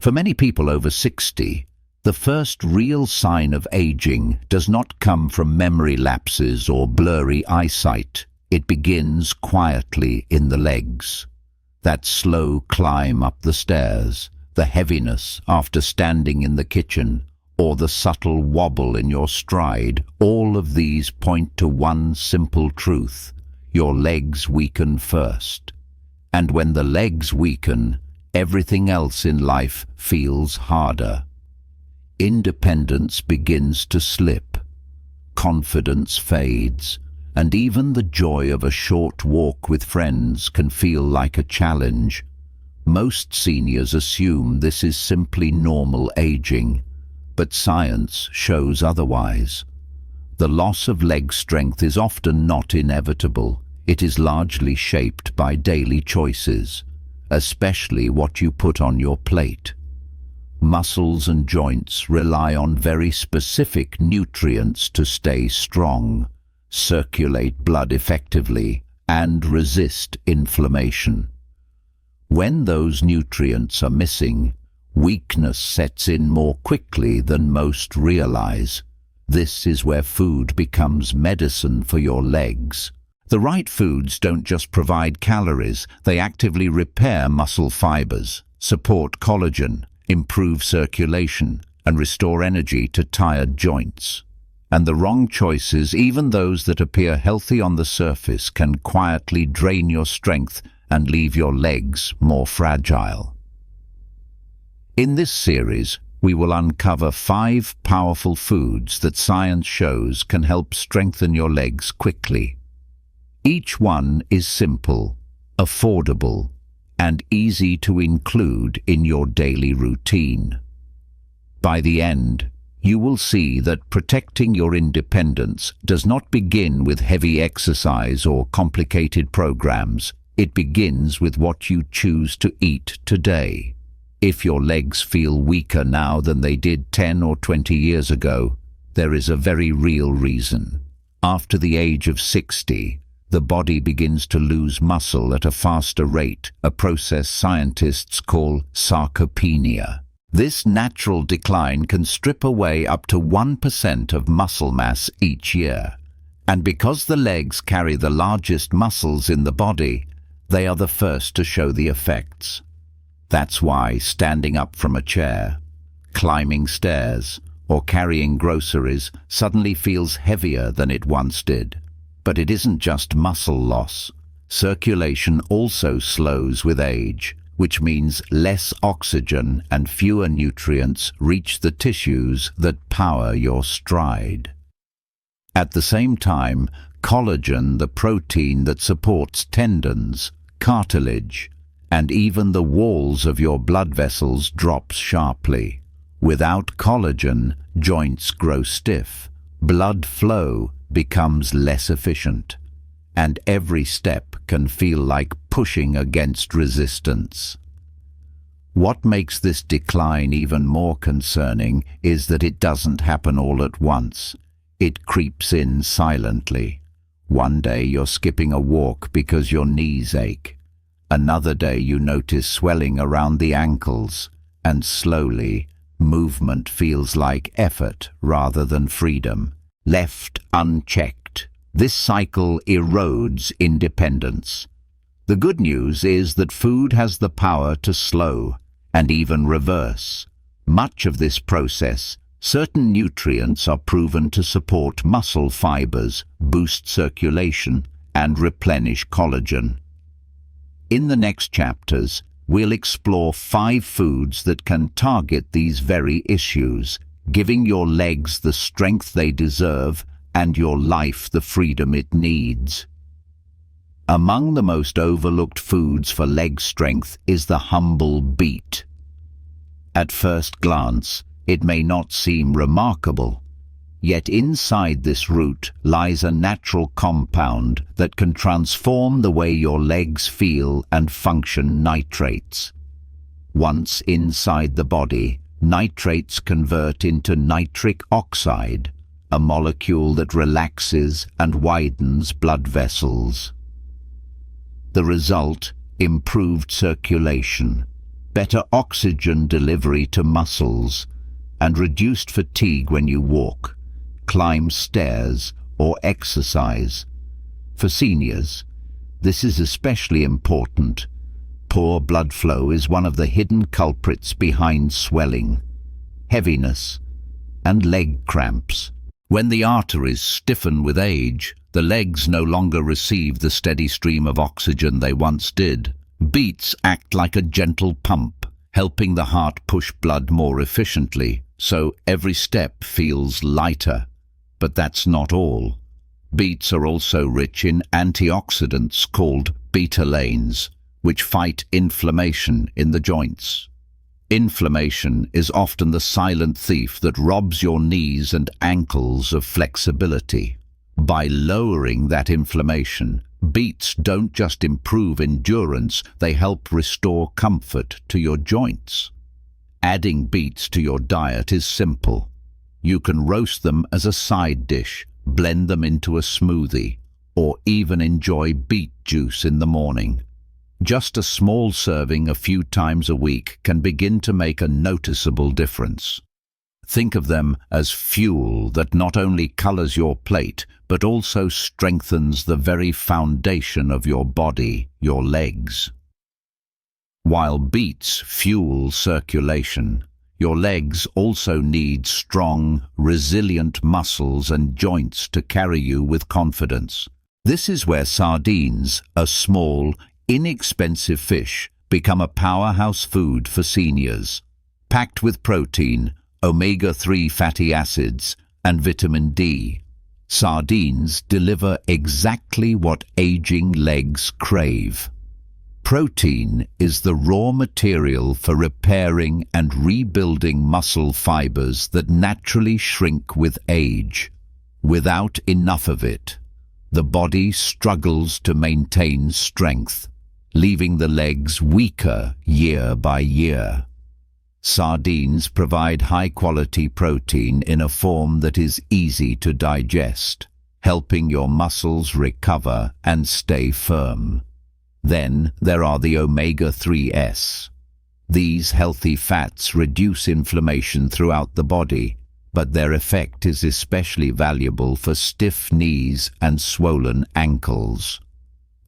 For many people over 60, the first real sign of aging does not come from memory lapses or blurry eyesight. It begins quietly in the legs. That slow climb up the stairs, the heaviness after standing in the kitchen, or the subtle wobble in your stride, all of these point to one simple truth: your legs weaken first. And when the legs weaken, everything else in life feels harder. Independence begins to slip, confidence fades, and even the joy of a short walk with friends can feel like a challenge. Most seniors assume this is simply normal aging, but science shows otherwise. The loss of leg strength is often not inevitable. It is largely shaped by daily choices, especially what you put on your plate. Muscles and joints rely on very specific nutrients to stay strong, circulate blood effectively, and resist inflammation. When those nutrients are missing, weakness sets in more quickly than most realize. This is where food becomes medicine for your legs. The right foods don't just provide calories, they actively repair muscle fibers, support collagen, improve circulation, and restore energy to tired joints. And the wrong choices, even those that appear healthy on the surface, can quietly drain your strength and leave your legs more fragile. In this series, we will uncover 5 powerful foods that science shows can help strengthen your legs quickly. Each one is simple, affordable, and easy to include in your daily routine. By the end, you will see that protecting your independence does not begin with heavy exercise or complicated programs. It begins with what you choose to eat today. If your legs feel weaker now than they did 10 or 20 years ago, there is a very real reason. After the age of 60, the body begins to lose muscle at a faster rate, a process scientists call sarcopenia. This natural decline can strip away up to 1% of muscle mass each year. And because the legs carry the largest muscles in the body, they are the first to show the effects. That's why standing up from a chair, climbing stairs, or carrying groceries suddenly feels heavier than it once did. But it isn't just muscle loss. Circulation also slows with age, which means less oxygen and fewer nutrients reach the tissues that power your stride. At the same time, collagen, the protein that supports tendons, cartilage, and even the walls of your blood vessels, drops sharply. Without collagen, joints grow stiff, blood flow becomes less efficient, and every step can feel like pushing against resistance. What makes this decline even more concerning is that it doesn't happen all at once. It creeps in silently. One day you're skipping a walk because your knees ache. Another day you notice swelling around the ankles, and slowly, movement feels like effort rather than freedom. Left unchecked, this cycle erodes independence. The good news is that food has the power to slow and even reverse much of this process. Certain nutrients are proven to support muscle fibers, boost circulation, and replenish collagen. In the next chapters, we'll explore 5 foods that can target these very issues, giving your legs the strength they deserve and your life the freedom it needs. Among the most overlooked foods for leg strength is the humble beet. At first glance, it may not seem remarkable, yet inside this root lies a natural compound that can transform the way your legs feel and function: nitrates. Once inside the body, nitrates convert into nitric oxide, a molecule that relaxes and widens blood vessels. The result: improved circulation, better oxygen delivery to muscles, and reduced fatigue when you walk, climb stairs, or exercise. For seniors, this is especially important. Poor blood flow is one of the hidden culprits behind swelling, heaviness, and leg cramps. When the arteries stiffen with age, the legs no longer receive the steady stream of oxygen they once did. Beets act like a gentle pump, helping the heart push blood more efficiently, so every step feels lighter. But that's not all. Beets are also rich in antioxidants called beta-lanes, which fight inflammation in the joints. Inflammation is often the silent thief that robs your knees and ankles of flexibility. By lowering that inflammation, beets don't just improve endurance, they help restore comfort to your joints. Adding beets to your diet is simple. You can roast them as a side dish, blend them into a smoothie, or even enjoy beet juice in the morning. Just a small serving a few times a week can begin to make a noticeable difference. Think of them as fuel that not only colors your plate, but also strengthens the very foundation of your body, your legs. While beets fuel circulation, your legs also need strong, resilient muscles and joints to carry you with confidence. This is where sardines, a small, inexpensive fish, become a powerhouse food for seniors. Packed with protein, omega-3 fatty acids, and vitamin D, sardines deliver exactly what aging legs crave. Protein is the raw material for repairing and rebuilding muscle fibers that naturally shrink with age. Without enough of it, the body struggles to maintain strength, leaving the legs weaker year by year. Sardines provide high-quality protein in a form that is easy to digest, helping your muscles recover and stay firm. Then there are the omega-3s. These healthy fats reduce inflammation throughout the body, but their effect is especially valuable for stiff knees and swollen ankles.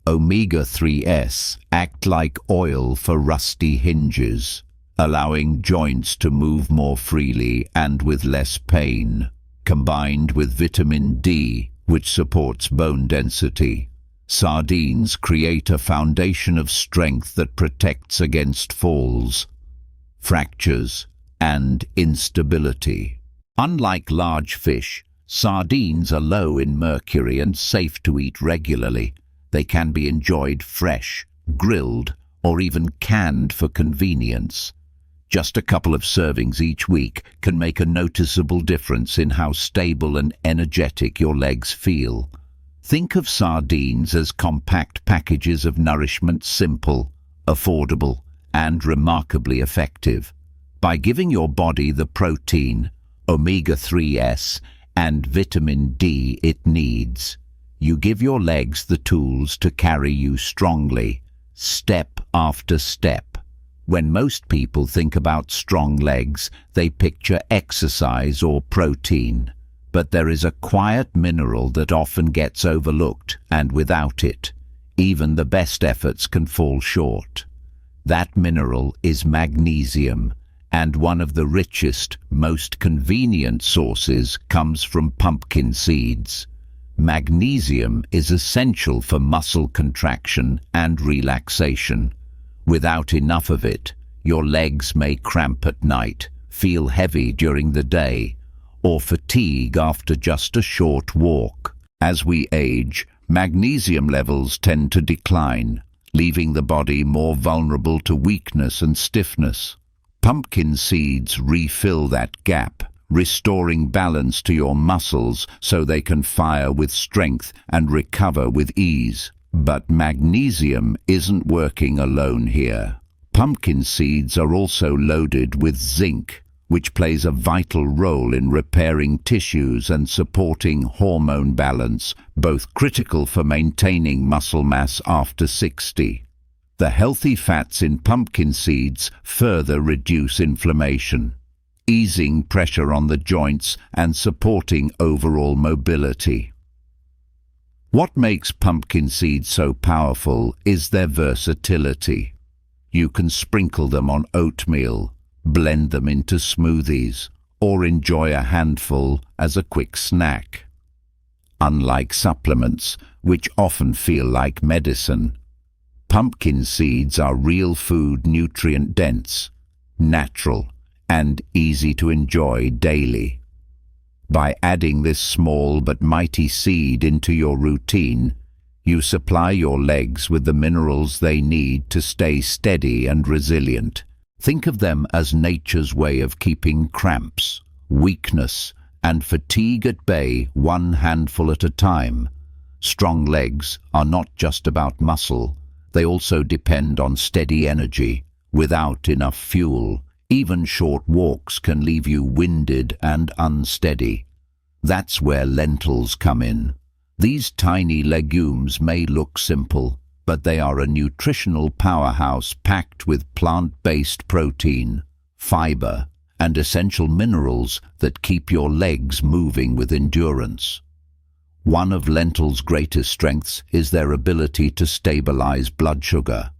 Omega-3s act like oil for rusty hinges, allowing joints to move more freely and with less pain. Combined with vitamin D, which supports bone density, sardines create a foundation of strength that protects against falls, fractures, and instability. Unlike large fish, sardines are low in mercury and safe to eat regularly. They can be enjoyed fresh, grilled, or even canned for convenience. Just a couple of servings each week can make a noticeable difference in how stable and energetic your legs feel. Think of sardines as compact packages of nourishment, simple, affordable, and remarkably effective. By giving your body the protein, omega-3s, and vitamin D it needs, you give your legs the tools to carry you strongly, step after step. When most people think about strong legs, they picture exercise or protein. But there is a quiet mineral that often gets overlooked, and without it, even the best efforts can fall short. That mineral is magnesium, and one of the richest, most convenient sources comes from pumpkin seeds. Magnesium is essential for muscle contraction and relaxation. Without enough of it, your legs may cramp at night, feel heavy during the day, or fatigue after just a short walk. As we age, magnesium levels tend to decline, leaving the body more vulnerable to weakness and stiffness. Pumpkin seeds refill that gap, restoring balance to your muscles so they can fire with strength and recover with ease. But magnesium isn't working alone here. Pumpkin seeds are also loaded with zinc, which plays a vital role in repairing tissues and supporting hormone balance, both critical for maintaining muscle mass after 60. The healthy fats in pumpkin seeds further reduce inflammation, easing pressure on the joints and supporting overall mobility. What makes pumpkin seeds so powerful is their versatility. You can sprinkle them on oatmeal, blend them into smoothies, or enjoy a handful as a quick snack. Unlike supplements, which often feel like medicine, pumpkin seeds are real food, nutrient-dense, natural, and easy to enjoy daily. By adding this small but mighty seed into your routine, you supply your legs with the minerals they need to stay steady and resilient. Think of them as nature's way of keeping cramps, weakness, and fatigue at bay, one handful at a time. Strong legs are not just about muscle, they also depend on steady energy. Without enough fuel, even short walks can leave you winded and unsteady. That's where lentils come in. These tiny legumes may look simple, but they are a nutritional powerhouse packed with plant-based protein, fiber, and essential minerals that keep your legs moving with endurance. One of lentils' greatest strengths is their ability to stabilize blood sugar.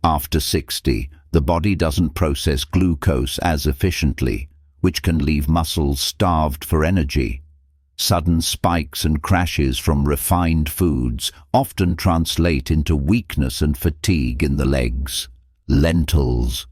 After 60, the body doesn't process glucose as efficiently, which can leave muscles starved for energy. Sudden spikes and crashes from refined foods often translate into weakness and fatigue in the legs. Lentils,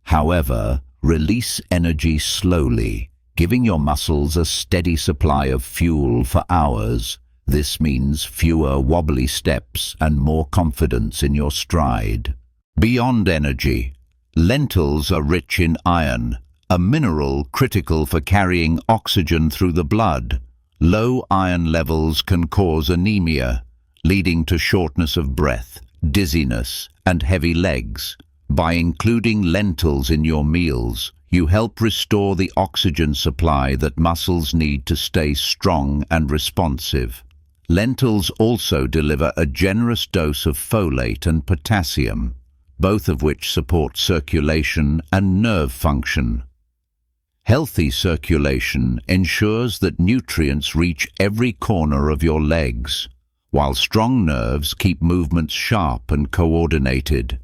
however, release energy slowly, giving your muscles a steady supply of fuel for hours. This means fewer wobbly steps and more confidence in your stride. Beyond energy, lentils are rich in iron, a mineral critical for carrying oxygen through the blood. Low iron levels can cause anemia, leading to shortness of breath, dizziness, and heavy legs. By including lentils in your meals, you help restore the oxygen supply that muscles need to stay strong and responsive. Lentils also deliver a generous dose of folate and potassium, both of which support circulation and nerve function. Healthy circulation ensures that nutrients reach every corner of your legs, while strong nerves keep movements sharp and coordinated.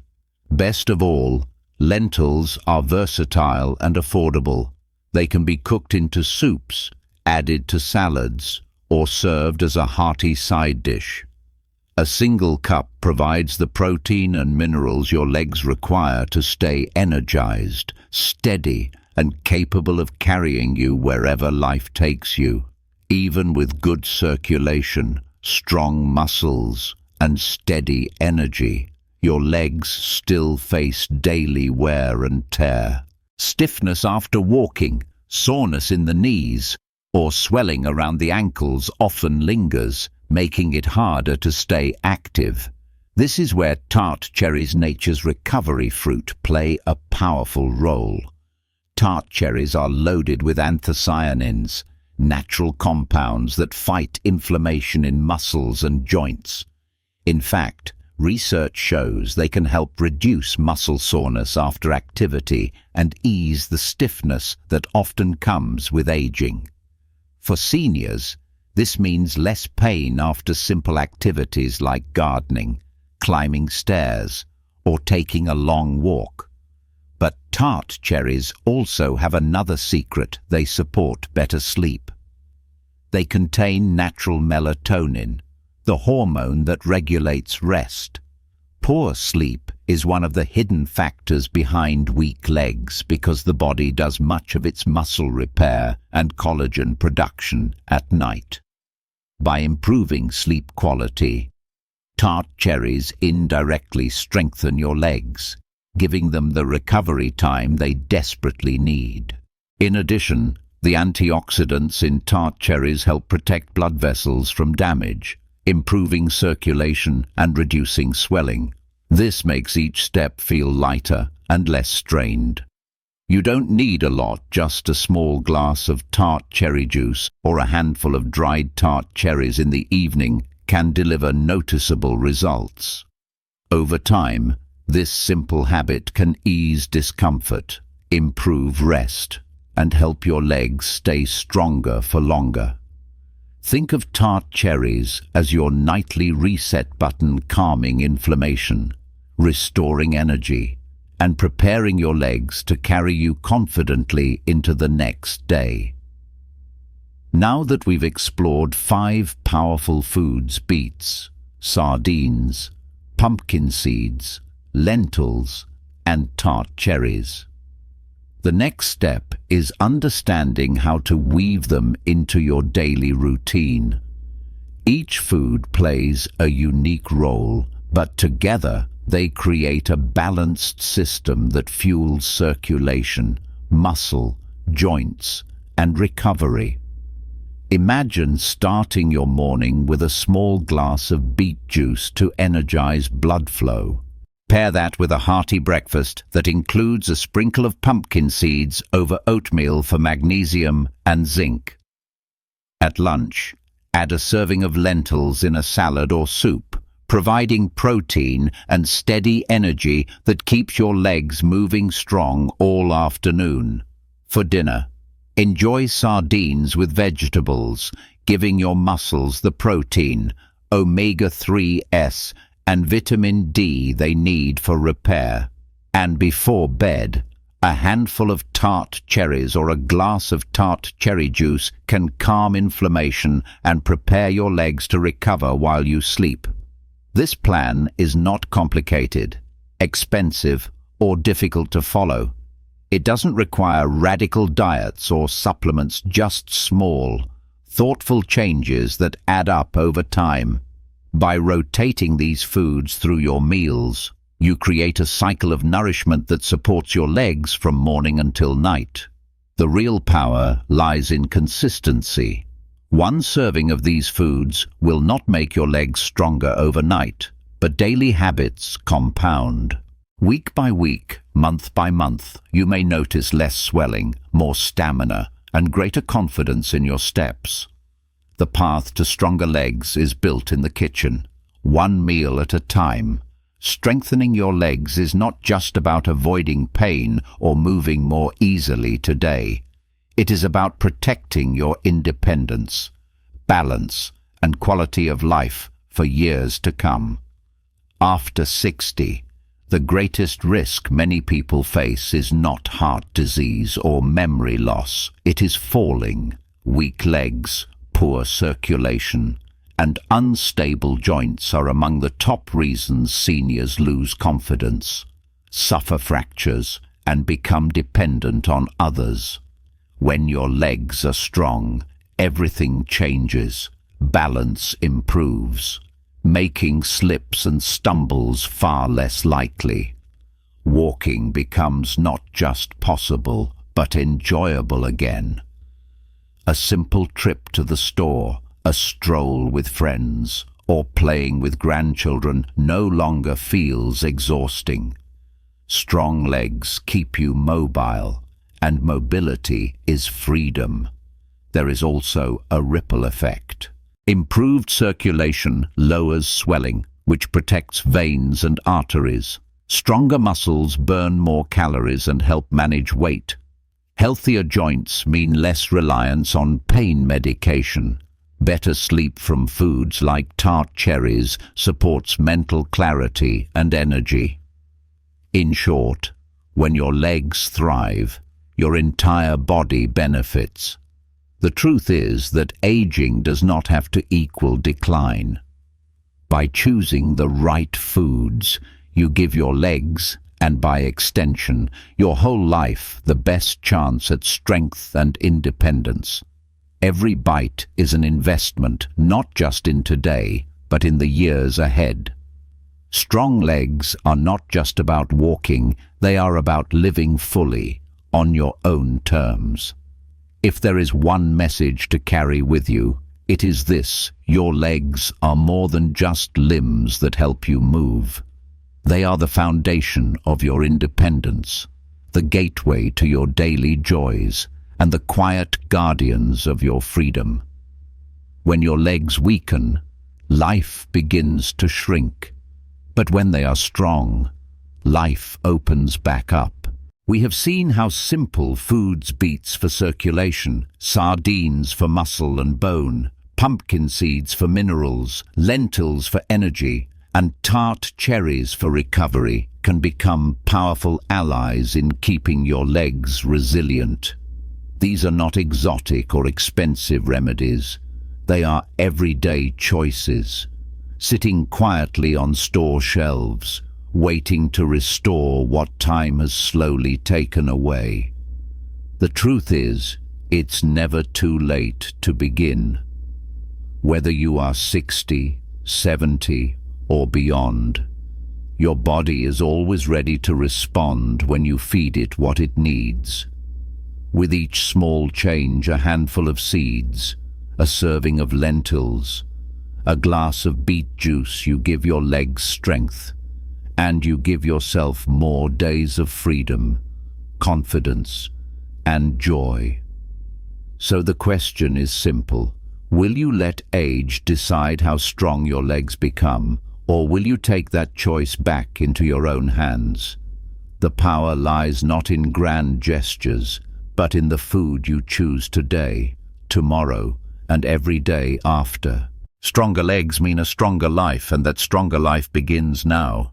Best of all, lentils are versatile and affordable. They can be cooked into soups, added to salads, or served as a hearty side dish. A single cup provides the protein and minerals your legs require to stay energized, steady, and capable of carrying you wherever life takes you. Even with good circulation, strong muscles, and steady energy, your legs still face daily wear and tear. Stiffness after walking, soreness in the knees, or swelling around the ankles often lingers, making it harder to stay active. This is where tart cherries, nature's recovery fruit, play a powerful role. Tart cherries are loaded with anthocyanins, natural compounds that fight inflammation in muscles and joints. In fact, research shows they can help reduce muscle soreness after activity and ease the stiffness that often comes with aging. For seniors, this means less pain after simple activities like gardening, climbing stairs, or taking a long walk. But tart cherries also have another secret: they support better sleep. They contain natural melatonin, the hormone that regulates rest. Poor sleep is one of the hidden factors behind weak legs because the body does much of its muscle repair and collagen production at night. By improving sleep quality, tart cherries indirectly strengthen your legs, giving them the recovery time they desperately need. In addition, the antioxidants in tart cherries help protect blood vessels from damage, improving circulation and reducing swelling. This makes each step feel lighter and less strained. You don't need a lot, just a small glass of tart cherry juice or a handful of dried tart cherries in the evening can deliver noticeable results. Over time, This simple habit can ease discomfort, improve rest, and help your legs stay stronger for longer. Think of Tart cherries as your nightly reset button, calming inflammation, restoring energy, and preparing your legs to carry you confidently into the next day. Now that we've explored 5 powerful foods: beets, sardines, pumpkin seeds, lentils, and tart cherries, the next step is understanding how to weave them into your daily routine. Each food plays a unique role, but together they create a balanced system that fuels circulation, muscle, joints, and recovery. Imagine starting your morning with a small glass of beet juice to energize blood flow. Pair that with a hearty breakfast that includes a sprinkle of pumpkin seeds over oatmeal for magnesium and zinc. At lunch, add a serving of lentils in a salad or soup, providing protein and steady energy that keeps your legs moving strong all afternoon. For dinner, enjoy sardines with vegetables, giving your muscles the protein, omega-3s, and vitamin D they need for repair. And before bed, a handful of tart cherries or a glass of tart cherry juice can calm inflammation and prepare your legs to recover while you sleep. This plan is not complicated, expensive, or difficult to follow. It doesn't require radical diets or supplements, just small, thoughtful changes that add up over time. By rotating these foods through your meals, you create a cycle of nourishment that supports your legs from morning until night. The real power lies in consistency. One serving of these foods will not make your legs stronger overnight, but daily habits compound. Week by week, month by month, you may notice less swelling, more stamina, and greater confidence in your steps. The path to stronger legs is built in the kitchen, one meal at a time. Strengthening your legs is not just about avoiding pain or moving more easily today. It is about protecting your independence, balance, and quality of life for years to come. After 60, the greatest risk many people face is not heart disease or memory loss. It is falling. Weak legs, poor circulation, and unstable joints are among the top reasons seniors lose confidence, suffer fractures, and become dependent on others. When your legs are strong, everything changes. Balance improves, making slips and stumbles far less likely. Walking becomes not just possible, but enjoyable again. A simple trip to the store, a stroll with friends, or playing with grandchildren no longer feels exhausting. Strong legs keep you mobile, and mobility is freedom. There is also a ripple effect. Improved circulation lowers swelling, which protects veins and arteries. Stronger muscles burn more calories and help manage weight. Healthier joints mean less reliance on pain medication. Better sleep from foods like tart cherries supports mental clarity and energy. In short, when your legs thrive, your entire body benefits. The truth is that aging does not have to equal decline. By choosing the right foods, you give your legs, and by extension, your whole life, the best chance at strength and independence. Every bite is an investment, not just in today, but in the years ahead. Strong legs are not just about walking, they are about living fully, on your own terms. If there is one message to carry with you, it is this: your legs are more than just limbs that help you move. They are the foundation of your independence, the gateway to your daily joys, and the quiet guardians of your freedom. When your legs weaken, life begins to shrink. But when they are strong, life opens back up. We have seen how simple foods beets for circulation, sardines for muscle and bone, pumpkin seeds for minerals, lentils for energy, and tart cherries for recovery can become powerful allies in keeping your legs resilient. These are not exotic or expensive remedies. They are everyday choices, sitting quietly on store shelves, waiting to restore what time has slowly taken away. The truth is, it's never too late to begin. Whether you are 60, 70, or beyond, your body is always ready to respond when you feed it what it needs. With each small change, a handful of seeds, a serving of lentils, a glass of beet juice, you give your legs strength, and you give yourself more days of freedom, confidence, and joy. So the question is simple. Will you let age decide how strong your legs become, or will you take that choice back into your own hands? The power lies not in grand gestures, but in the food you choose today, tomorrow, and every day after. Stronger legs mean a stronger life, and that stronger life begins now.